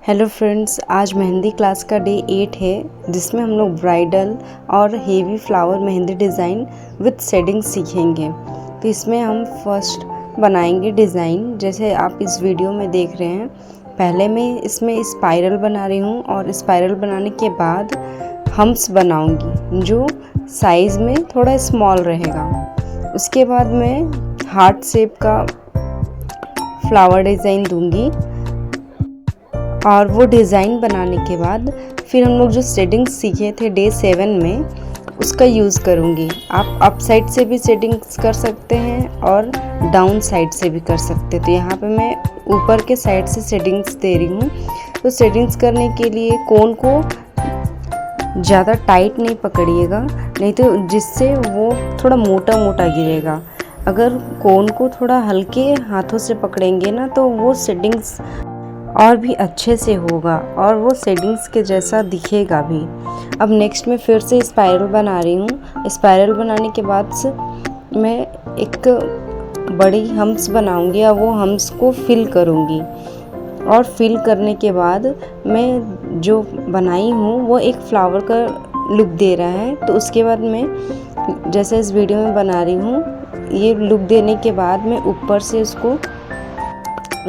Hello friends, आज mehndi class का day 8 है जिसमें हम लोग ब्राइडल और heavy flower mehndi design with shading सीखेंगे। तो इसमें हम फर्स्ट बनाएंगे डिज़ाइन, जैसे आप इस वीडियो में देख रहे हैं। पहले मैं इसमें स्पाइरल बना रही हूँ और स्पाइरल बनाने के बाद हम्स बनाऊँगी जो साइज़ में थोड़ा स्मॉल रहेगा। उसके बाद मैं हार्ट शेप का फ्लावर डिज़ाइन दूँगी और वो डिज़ाइन बनाने के बाद फिर हम लोग जो शेडिंग्स सीखे थे डे 7 में उसका यूज़ करूँगी। आप अप साइड से भी शेडिंग्स कर सकते हैं और डाउन साइड से भी कर सकते हैं। तो यहाँ पे मैं ऊपर के साइड से शेडिंग्स दे रही हूँ। तो शेडिंग्स करने के लिए कोन को ज़्यादा टाइट नहीं पकड़िएगा, नहीं तो जिससे वो थोड़ा मोटा मोटा गिरेगा। अगर कोन को थोड़ा हल्के हाथों से पकड़ेंगे ना तो वो शेडिंग्स और भी अच्छे से होगा और वो शेडिंग्स के जैसा दिखेगा भी। अब नेक्स्ट मैं फिर से स्पाइरल बना रही हूँ। स्पाइरल बनाने के बाद से मैं एक बड़ी हम्स बनाऊँगी और वो हम्स को फिल करूँगी। और फिल करने के बाद मैं जो बनाई हूँ वो एक फ्लावर का लुक दे रहा है। तो उसके बाद मैं जैसे इस वीडियो में बना रही हूँ, ये लुक देने के बाद मैं ऊपर से उसको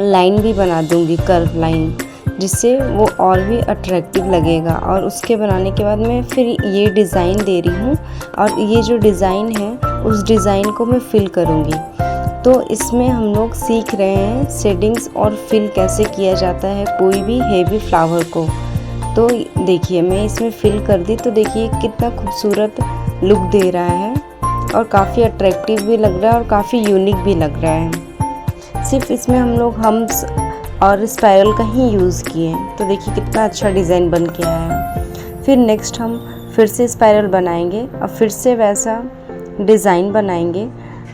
लाइन भी बना दूंगी, कर्व लाइन, जिससे वो और भी अट्रैक्टिव लगेगा। और उसके बनाने के बाद मैं फिर ये डिज़ाइन दे रही हूँ और ये जो डिज़ाइन है उस डिज़ाइन को मैं फिल करूँगी। तो इसमें हम लोग सीख रहे हैं शेडिंग्स और फिल कैसे किया जाता है कोई भी हेवी फ्लावर को। तो देखिए मैं इसमें फिल कर दी, तो देखिए कितना खूबसूरत लुक दे रहा है और काफ़ी अट्रैक्टिव भी लग रहा है और काफ़ी यूनिक भी लग रहा है। सिर्फ इसमें हम लोग हम्स और स्पाइरल का ही यूज़ किए। तो देखिए कितना अच्छा डिज़ाइन बन के आया है। फिर नेक्स्ट हम फिर से स्पाइरल बनाएंगे और फिर से वैसा डिज़ाइन बनाएंगे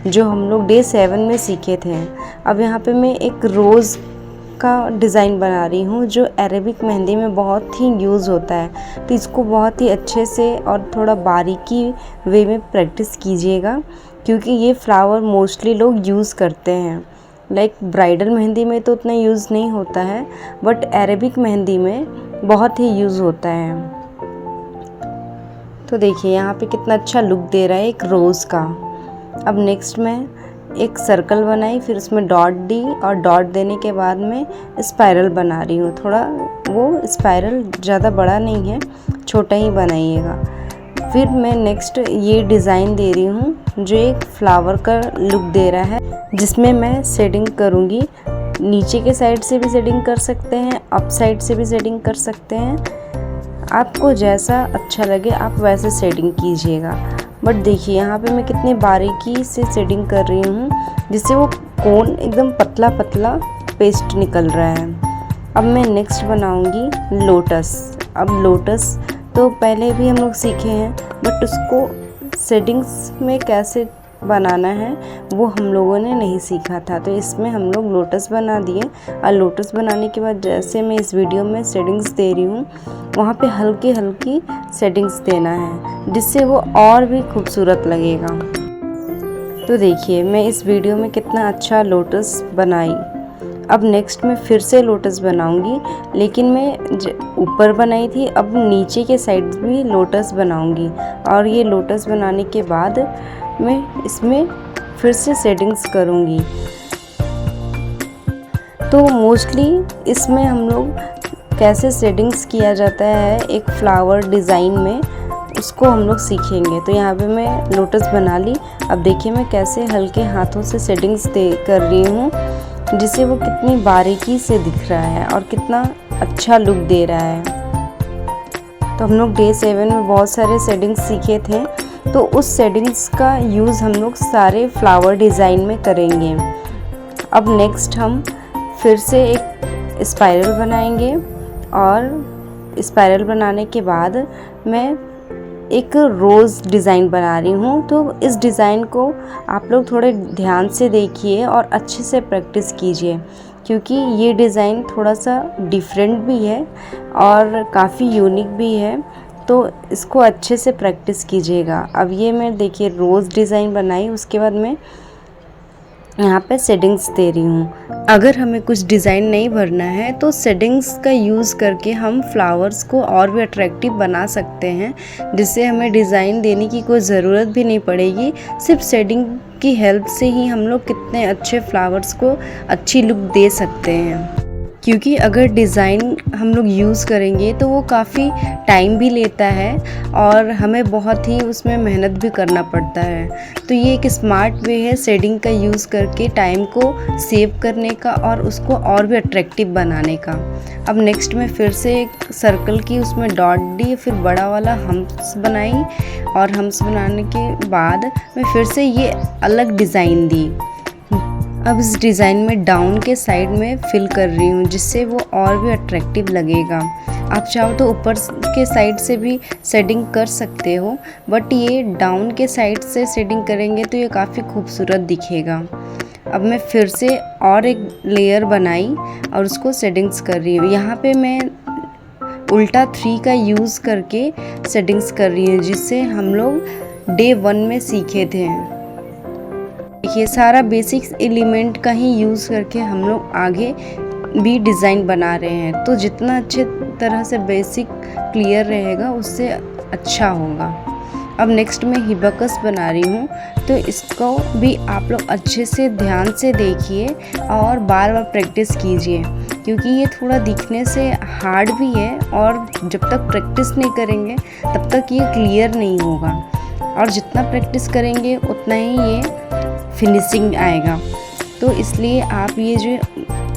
जो हम लोग डे 7 में सीखे थे। अब यहाँ पे मैं एक रोज़ का डिज़ाइन बना रही हूँ जो अरेबिक मेहंदी में बहुत ही यूज़ होता है। तो इसको बहुत ही अच्छे से और थोड़ा बारीकी वे में प्रैक्टिस कीजिएगा, क्योंकि ये फ्लावर मोस्टली लोग यूज़ करते हैं। लाइक ब्राइडल मेहंदी में तो उतना यूज़ नहीं होता है, बट अरेबिक मेहंदी में बहुत ही यूज़ होता है। तो देखिए यहाँ पे कितना अच्छा लुक दे रहा है एक रोज़ का। अब नेक्स्ट मैं एक सर्कल बनाई, फिर उसमें डॉट दी और डॉट देने के बाद में स्पाइरल बना रही हूँ। थोड़ा वो स्पाइरल ज़्यादा बड़ा नहीं है, छोटा ही बनाइएगा। फिर मैं नेक्स्ट ये डिज़ाइन दे रही हूँ जो एक फ्लावर का लुक दे रहा है, जिसमें मैं शेडिंग करूँगी। नीचे के साइड से भी शेडिंग कर सकते हैं, अप साइड से भी शेडिंग कर सकते हैं। आपको जैसा अच्छा लगे आप वैसे शेडिंग कीजिएगा। बट देखिए यहाँ पे मैं कितनी बारीकी से शेडिंग कर रही हूँ जिससे वो कोन एकदम पतला पतला पेस्ट निकल रहा है। अब मैं नेक्स्ट बनाऊँगी लोटस। अब लोटस तो पहले भी हम लोग सीखे हैं, बट उसको शेडिंग्स में कैसे बनाना है वो हम लोगों ने नहीं सीखा था। तो इसमें हम लोग लोटस बना दिए और लोटस बनाने के बाद जैसे मैं इस वीडियो में शेडिंग्स दे रही हूँ वहाँ पे हल्की हल्की शेडिंग्स देना है, जिससे वो और भी खूबसूरत लगेगा। तो देखिए मैं इस वीडियो में कितना अच्छा लोटस बनाई। अब नेक्स्ट मैं फिर से लोटस बनाऊंगी, लेकिन मैं ऊपर बनाई थी, अब नीचे के साइड भी लोटस बनाऊंगी। और ये लोटस बनाने के बाद मैं इसमें फिर से शेडिंग्स करूंगी। तो मोस्टली इसमें हम लोग कैसे शेडिंग्स किया जाता है एक फ्लावर डिज़ाइन में, उसको हम लोग सीखेंगे। तो यहाँ पे मैं लोटस बना ली। अब देखिए मैं कैसे हल्के हाथों से शेडिंग्स कर रही हूँ, जिससे वो कितनी बारीकी से दिख रहा है और कितना अच्छा लुक दे रहा है। तो हम लोग डे 7 में बहुत सारे शेडिंग्स सीखे थे, तो उस शेडिंग्स का यूज़ हम लोग सारे फ्लावर डिज़ाइन में करेंगे। अब नेक्स्ट हम फिर से एक स्पाइरल बनाएंगे और स्पाइरल बनाने के बाद मैं एक रोज़ डिज़ाइन बना रही हूँ। तो इस डिज़ाइन को आप लोग थोड़े ध्यान से देखिए और अच्छे से प्रैक्टिस कीजिए, क्योंकि ये डिज़ाइन थोड़ा सा डिफरेंट भी है और काफ़ी यूनिक भी है। तो इसको अच्छे से प्रैक्टिस कीजिएगा। अब ये मैं देखिए रोज़ डिज़ाइन बनाई, उसके बाद मैं यहाँ पे शेडिंग्स दे रही हूँ। अगर हमें कुछ डिज़ाइन नहीं भरना है तो शेडिंग्स का यूज़ करके हम फ्लावर्स को और भी अट्रैक्टिव बना सकते हैं, जिससे हमें डिज़ाइन देने की कोई ज़रूरत भी नहीं पड़ेगी। सिर्फ शेडिंग की हेल्प से ही हम लोग कितने अच्छे फ्लावर्स को अच्छी लुक दे सकते हैं। क्योंकि अगर डिज़ाइन हम लोग यूज़ करेंगे तो वो काफ़ी टाइम भी लेता है और हमें बहुत ही उसमें मेहनत भी करना पड़ता है। तो ये एक स्मार्ट वे है शेडिंग का यूज़ करके टाइम को सेव करने का और उसको और भी अट्रैक्टिव बनाने का। अब नेक्स्ट में फिर से एक सर्कल की उसमें डॉट दी, फिर बड़ा वाला हम्प्स बनाई और हम्प्स बनाने के बाद मैं फिर से ये अलग डिज़ाइन दी। अब इस डिज़ाइन में डाउन के साइड में फिल कर रही हूँ, जिससे वो और भी अट्रैक्टिव लगेगा। आप चाहो तो ऊपर के साइड से भी शेडिंग कर सकते हो, बट ये डाउन के साइड से शेडिंग करेंगे तो ये काफ़ी खूबसूरत दिखेगा। अब मैं फिर से और एक लेयर बनाई और उसको शेडिंग्स कर रही हूँ। यहाँ पे मैं उल्टा 3 का यूज़ करके शेडिंग्स कर रही हूँ, जिससे हम लोग डे 1 में सीखे थे। ये सारा बेसिक्स एलिमेंट का ही यूज़ करके हम लोग आगे भी डिज़ाइन बना रहे हैं, तो जितना अच्छे तरह से बेसिक क्लियर रहेगा उससे अच्छा होगा। अब नेक्स्ट में हिबिस्कस बना रही हूँ, तो इसको भी आप लोग अच्छे से ध्यान से देखिए और बार बार प्रैक्टिस कीजिए, क्योंकि ये थोड़ा दिखने से हार्ड भी है और जब तक प्रैक्टिस नहीं करेंगे तब तक ये क्लियर नहीं होगा, और जितना प्रैक्टिस करेंगे उतना ही ये फिनिशिंग आएगा। तो इसलिए आप ये जो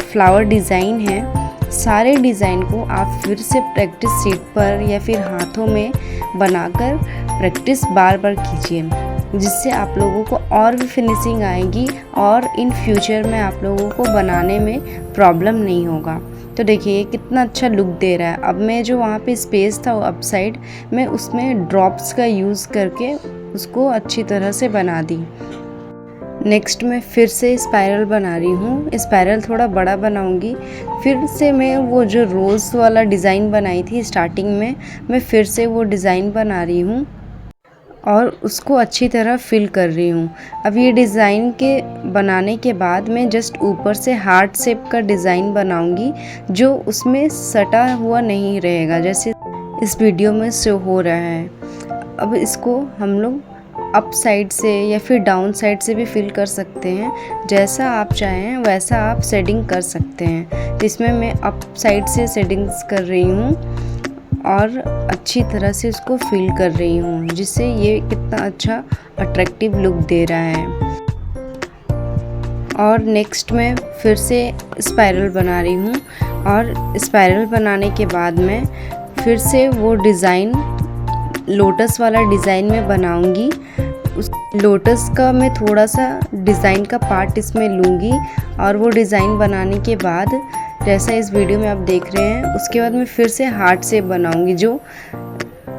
फ्लावर डिज़ाइन है, सारे डिज़ाइन को आप फिर से प्रैक्टिस शीट पर या फिर हाथों में बनाकर प्रैक्टिस बार बार कीजिए, जिससे आप लोगों को और भी फिनिशिंग आएगी और इन फ्यूचर में आप लोगों को बनाने में प्रॉब्लम नहीं होगा। तो देखिए कितना अच्छा लुक दे रहा है। अब मैं जो वहाँ पे स्पेस था अप साइड, मैं उसमें ड्रॉप्स का यूज़ करके उसको अच्छी तरह से बना दी। नेक्स्ट मैं फिर से स्पाइरल बना रही हूँ। स्पाइरल थोड़ा बड़ा बनाऊँगी। फिर से मैं वो जो रोज़ वाला डिज़ाइन बनाई थी स्टार्टिंग में, मैं फिर से वो डिज़ाइन बना रही हूँ और उसको अच्छी तरह फिल कर रही हूँ। अब ये डिज़ाइन के बनाने के बाद मैं जस्ट ऊपर से हार्ट शेप का डिज़ाइन बनाऊँगी, जो उसमें सटा हुआ नहीं रहेगा, जैसे इस वीडियो में शो हो रहा है। अब इसको हम लोग अप साइड से या फिर डाउन साइड से भी फिल कर सकते हैं, जैसा आप चाहें वैसा आप शेडिंग कर सकते हैं। तो इसमें मैं अप साइड से शेडिंग्स कर रही हूँ और अच्छी तरह से उसको फिल कर रही हूँ, जिससे ये कितना अच्छा अट्रैक्टिव लुक दे रहा है। और नेक्स्ट मैं फिर से स्पाइरल बना रही हूँ, और स्पाइरल बनाने के बाद मैं फिर से वो डिज़ाइन लोटस वाला डिज़ाइन में बनाऊंगी। उस लोटस का मैं थोड़ा सा डिज़ाइन का पार्ट इसमें लूँगी, और वो डिज़ाइन बनाने के बाद जैसा इस वीडियो में आप देख रहे हैं, उसके बाद मैं फिर से हार्ट शेप बनाऊंगी, जो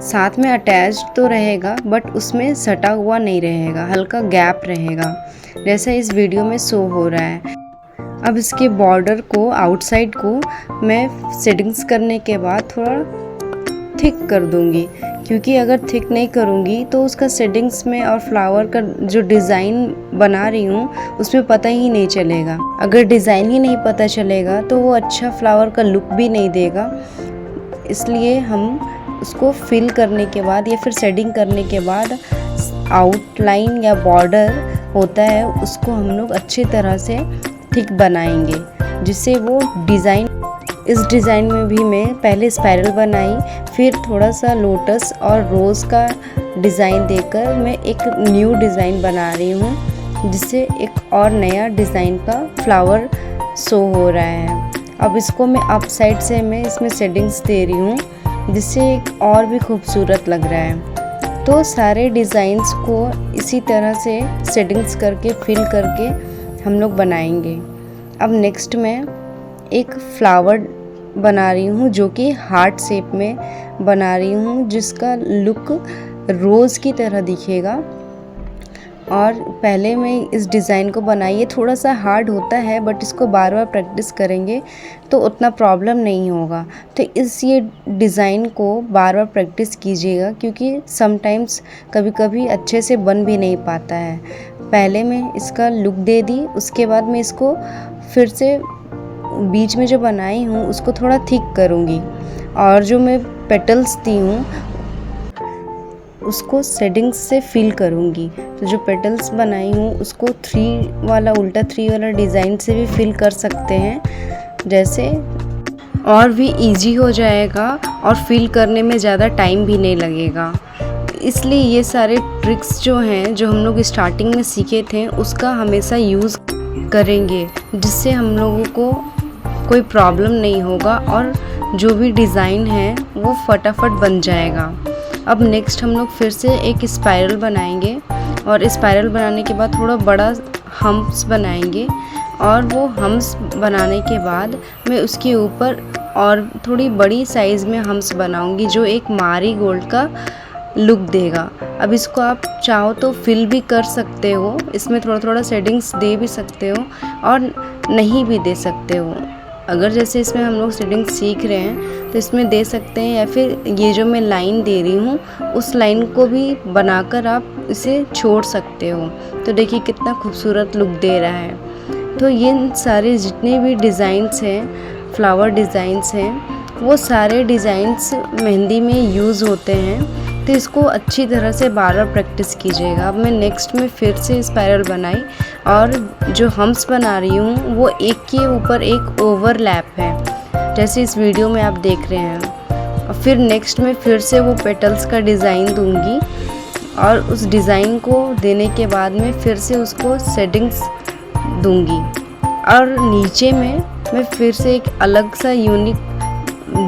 साथ में अटैच तो रहेगा बट उसमें सटा हुआ नहीं रहेगा, हल्का गैप रहेगा, जैसा इस वीडियो में शो हो रहा है। अब इसके बॉर्डर को, आउटसाइड को मैं शेडिंग्स करने के बाद थोड़ा थिक कर दूंगी, क्योंकि अगर थिक नहीं करूंगी तो उसका शेडिंग्स में और फ्लावर का जो डिज़ाइन बना रही हूँ उसमें पता ही नहीं चलेगा। अगर डिज़ाइन ही नहीं पता चलेगा तो वो अच्छा फ्लावर का लुक भी नहीं देगा। इसलिए हम उसको फिल करने के बाद या फिर शेडिंग करने के बाद आउटलाइन या बॉर्डर होता है उसको हम लोग अच्छी तरह से थिक बनाएंगे, जिससे वो डिज़ाइन, इस डिज़ाइन में भी मैं पहले स्पाइरल बनाई, फिर थोड़ा सा लोटस और रोज़ का डिज़ाइन देकर मैं एक न्यू डिज़ाइन बना रही हूँ, जिससे एक और नया डिज़ाइन का फ्लावर शो हो रहा है। अब इसको मैं अप साइड से मैं इसमें शेडिंग्स दे रही हूँ, जिससे एक और भी खूबसूरत लग रहा है। तो सारे डिज़ाइंस को इसी तरह से शेडिंग्स करके फिल करके हम लोग बनाएंगे। अब नेक्स्ट मैं एक फ्लावर बना रही हूँ, जो कि हार्ट शेप में बना रही हूँ, जिसका लुक रोज़ की तरह दिखेगा। और पहले में इस डिज़ाइन को बनाइए, थोड़ा सा हार्ड होता है बट इसको बार बार प्रैक्टिस करेंगे तो उतना प्रॉब्लम नहीं होगा। तो ये डिज़ाइन को बार बार प्रैक्टिस कीजिएगा, क्योंकि समटाइम्स कभी कभी अच्छे से बन भी नहीं पाता है। पहले मैं इसका लुक दे दी, उसके बाद मैं इसको फिर से बीच में जो बनाई हूँ उसको थोड़ा थिक करूँगी, और जो मैं पेटल्स दी हूँ उसको शेडिंग्स से फिल करूँगी। तो जो पेटल्स बनाई हूँ उसको उल्टा 3 वाला डिज़ाइन से भी फिल कर सकते हैं, जैसे और भी इजी हो जाएगा और फिल करने में ज़्यादा टाइम भी नहीं लगेगा। इसलिए ये सारे ट्रिक्स जो हैं, जो हम लोग स्टार्टिंग में सीखे थे, उसका हमेशा यूज़ करेंगे, जिससे हम लोगों को कोई प्रॉब्लम नहीं होगा और जो भी डिज़ाइन है वो फटाफट बन जाएगा। अब नेक्स्ट हम लोग फिर से एक स्पाइरल बनाएंगे, और स्पाइरल बनाने के बाद थोड़ा बड़ा हम्प्स बनाएंगे, और वो हम्प्स बनाने के बाद मैं उसके ऊपर और थोड़ी बड़ी साइज़ में हम्प्स बनाऊंगी, जो एक मारीगोल्ड का लुक देगा। अब इसको आप चाहो तो फिल भी कर सकते हो, इसमें थोड़ा थोड़ा शेडिंग्स दे भी सकते हो और नहीं भी दे सकते हो। अगर जैसे इसमें हम लोग शेडिंग सीख रहे हैं तो इसमें दे सकते हैं, या फिर ये जो मैं लाइन दे रही हूँ उस लाइन को भी बनाकर आप इसे छोड़ सकते हो। तो देखिए कितना खूबसूरत लुक दे रहा है। तो ये सारे जितने भी डिज़ाइंस हैं, फ्लावर डिज़ाइंस हैं, वो सारे डिज़ाइंस मेहंदी में यूज़ होते हैं। तो इसको अच्छी तरह से बार बार प्रैक्टिस कीजिएगा। अब मैं नेक्स्ट में फिर से स्पाइरल बनाई, और जो हम्प्स बना रही हूँ वो एक के ऊपर एक ओवरलैप है, जैसे इस वीडियो में आप देख रहे हैं। और फिर नेक्स्ट में फिर से वो पेटल्स का डिज़ाइन दूंगी, और उस डिज़ाइन को देने के बाद में फिर से उसको शेडिंग्स दूंगी, और नीचे में मैं फिर से एक अलग सा यूनिक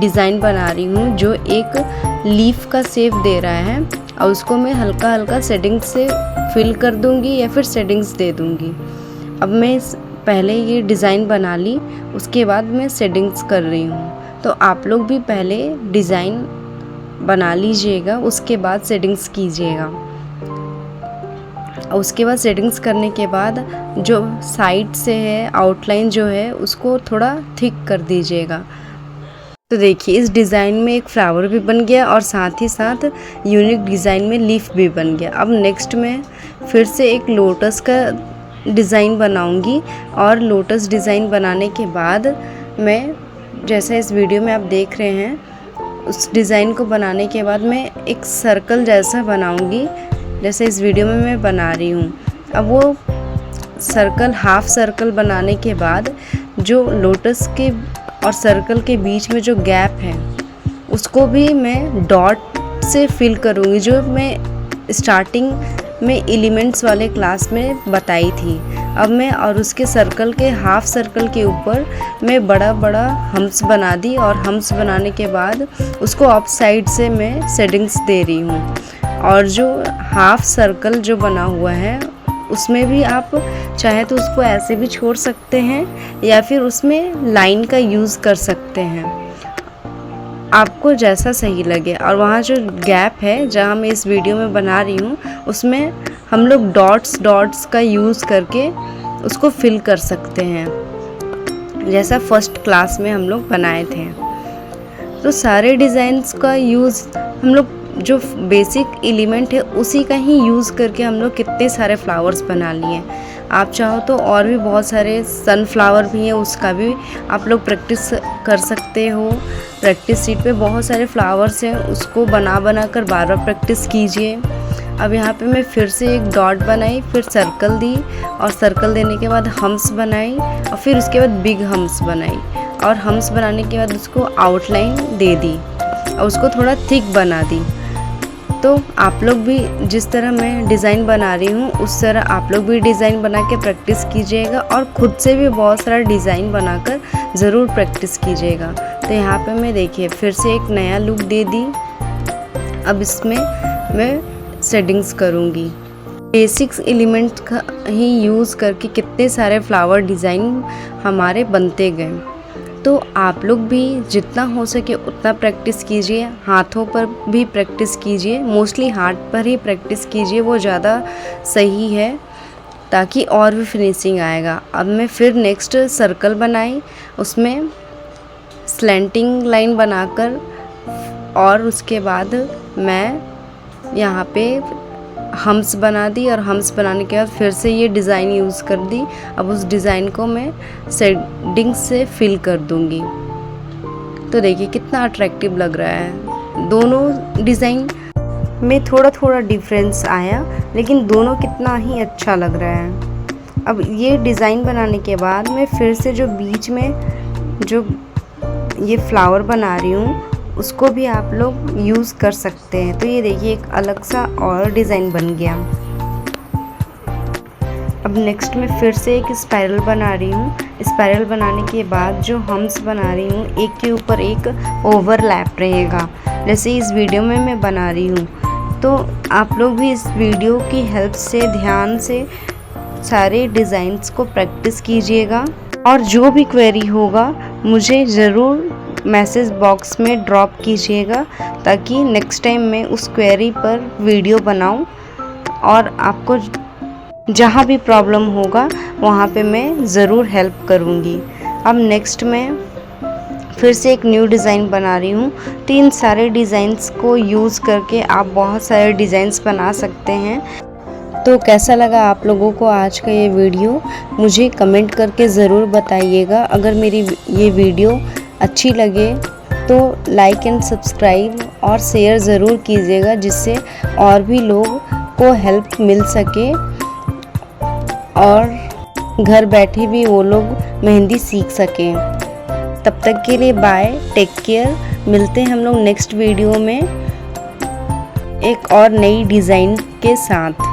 डिज़ाइन बना रही हूँ, जो एक लीफ का शेप दे रहा है, और उसको मैं हल्का हल्का शेडिंग्स से फिल कर दूंगी या फिर शेडिंग्स दे दूंगी। अब मैं पहले ये डिज़ाइन बना ली, उसके बाद मैं शेडिंग्स कर रही हूँ। तो आप लोग भी पहले डिज़ाइन बना लीजिएगा, उसके बाद शेडिंग्स कीजिएगा। और उसके बाद शेडिंग्स करने के बाद जो साइड से है आउटलाइन जो है उसको थोड़ा थिक कर दीजिएगा। तो देखिए इस डिज़ाइन में एक फ्लावर भी बन गया और साथ ही साथ यूनिक डिज़ाइन में लीफ भी बन गया। अब नेक्स्ट में फिर से एक लोटस का डिज़ाइन बनाऊंगी, और लोटस डिज़ाइन बनाने के बाद मैं, जैसा इस वीडियो में आप देख रहे हैं, उस डिज़ाइन को बनाने के बाद मैं एक सर्कल जैसा बनाऊंगी, जैसे इस वीडियो में मैं बना रही हूँ। अब वो सर्कल, हाफ सर्कल बनाने के बाद जो लोटस के और सर्कल के बीच में जो गैप है उसको भी मैं डॉट से फिल करूँगी, जो मैं स्टार्टिंग में एलिमेंट्स वाले क्लास में बताई थी। अब मैं और उसके सर्कल के हाफ सर्कल के ऊपर मैं बड़ा बड़ा हम्प्स बना दी, और हम्प्स बनाने के बाद उसको अप साइड से मैं शेडिंग्स दे रही हूँ। और जो हाफ सर्कल जो बना हुआ है उसमें भी आप चाहे तो उसको ऐसे भी छोड़ सकते हैं, या फिर उसमें लाइन का यूज़ कर सकते हैं, आपको जैसा सही लगे। और वहाँ जो गैप है जहाँ मैं इस वीडियो में बना रही हूँ उसमें हम लोग डॉट्स का यूज़ करके उसको फिल कर सकते हैं, जैसा फर्स्ट क्लास में हम लोग बनाए थे। तो सारे डिज़ाइंस का यूज़ हम लोग, जो बेसिक एलिमेंट है उसी का ही यूज़ करके हम लोग कितने सारे फ्लावर्स बना लिए। आप चाहो तो और भी बहुत सारे सनफ्लावर भी हैं, उसका भी आप लोग प्रैक्टिस कर सकते हो। प्रैक्टिस शीट पे बहुत सारे फ्लावर्स हैं, उसको बना कर बार बार प्रैक्टिस कीजिए। अब यहाँ पे मैं फिर से एक डॉट बनाई, फिर सर्कल दी, और सर्कल देने के बाद हम्प्स बनाई, और फिर उसके बाद बिग हम्प्स बनाई, और हम्प्स बनाने के बाद उसको आउटलाइन दे दी और उसको थोड़ा थिक बना दी। तो आप लोग भी जिस तरह मैं डिज़ाइन बना रही हूँ उस तरह आप लोग भी डिज़ाइन बना के प्रैक्टिस कीजिएगा, और ख़ुद से भी बहुत सारा डिज़ाइन बनाकर ज़रूर प्रैक्टिस कीजिएगा। तो यहाँ पे मैं देखिए फिर से एक नया लुक दे दी। अब इसमें मैं शेडिंग्स करूँगी। बेसिक्स एलिमेंट्स का ही यूज़ करके कितने सारे फ्लावर डिज़ाइन हमारे बनते गए। तो आप लोग भी जितना हो सके उतना प्रैक्टिस कीजिए, हाथों पर भी प्रैक्टिस कीजिए, मोस्टली हाथ पर ही प्रैक्टिस कीजिए, वो ज़्यादा सही है ताकि और भी फिनिशिंग आएगा। अब मैं फिर नेक्स्ट सर्कल बनाई, उसमें स्लैंटिंग लाइन बनाकर और उसके बाद मैं यहाँ पे हम्स बना दी और हम्स बनाने के बाद फिर से ये डिज़ाइन यूज़ कर दी। अब उस डिज़ाइन को मैं शेडिंग से फिल कर दूँगी। तो देखिए कितना अट्रैक्टिव लग रहा है। दोनों डिज़ाइन में थोड़ा थोड़ा डिफरेंस आया, लेकिन दोनों कितना ही अच्छा लग रहा है। अब ये डिज़ाइन बनाने के बाद मैं फिर से जो बीच में जो ये फ्लावर बना रही हूँ उसको भी आप लोग यूज़ कर सकते हैं। तो ये देखिए एक अलग सा और डिज़ाइन बन गया। अब नेक्स्ट मैं फिर से एक स्पाइरल बना रही हूँ। स्पाइरल बनाने के बाद जो हम्स बना रही हूँ एक के ऊपर एक ओवरलैप रहेगा, जैसे इस वीडियो में मैं बना रही हूँ। तो आप लोग भी इस वीडियो की हेल्प से ध्यान से सारे डिज़ाइंस को प्रैक्टिस कीजिएगा, और जो भी क्वेरी होगा मुझे ज़रूर मैसेज बॉक्स में ड्रॉप कीजिएगा ताकि नेक्स्ट टाइम मैं उस क्वेरी पर वीडियो बनाऊं, और आपको जहां भी प्रॉब्लम होगा वहां पे मैं ज़रूर हेल्प करूंगी। अब नेक्स्ट मैं फिर से एक न्यू डिज़ाइन बना रही हूँ। तो इन सारे डिज़ाइंस को यूज़ करके आप बहुत सारे डिज़ाइंस बना सकते हैं। तो कैसा लगा आप लोगों को आज का ये वीडियो, मुझे कमेंट करके ज़रूर बताइएगा। अगर मेरी ये वीडियो अच्छी लगे तो लाइक एंड सब्सक्राइब और शेयर ज़रूर कीजिएगा, जिससे और भी लोग को हेल्प मिल सके और घर बैठे भी वो लोग मेहंदी सीख सकें। तब तक के लिए बाय, टेक केयर। मिलते हैं हम लोग नेक्स्ट वीडियो में एक और नई डिज़ाइन के साथ।